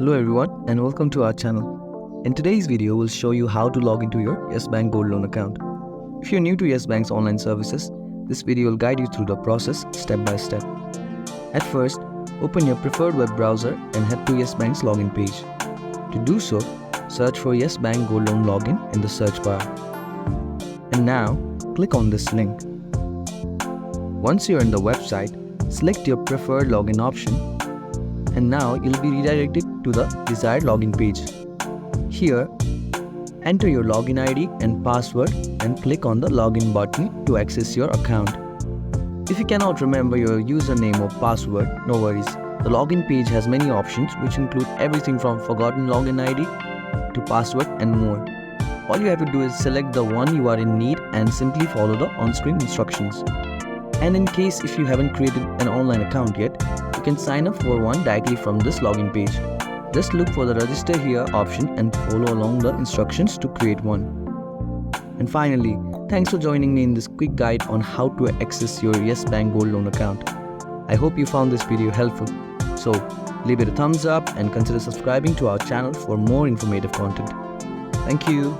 Hello everyone and welcome to our channel. In today's video, we'll show you how to log into your Yes Bank Gold Loan account. If you're new to Yes Bank's online services, this video will guide you through the process step by step. At first, open your preferred web browser and head to Yes Bank's login page. To do so, search for Yes Bank Gold Loan Login in the search bar. And now, click on this link. Once you're in the website, select your preferred login option. And now you'll be redirected to the desired login page. Here, enter your login ID and password and click on the login button to access your account. If you cannot remember your username or password, no worries. The login page has many options which include everything from forgotten login ID to password and more. All you have to do is select the one you are in need and simply follow the on-screen instructions. And in case if you haven't created an online account yet, you can sign up for one directly from this login page. Just look for the register here option and follow along the instructions to create one. And finally, thanks for joining me in this quick guide on how to access your Yes Bank Gold Loan account. I hope you found this video helpful. So, leave it a thumbs up and consider subscribing to our channel for more informative content. Thank you.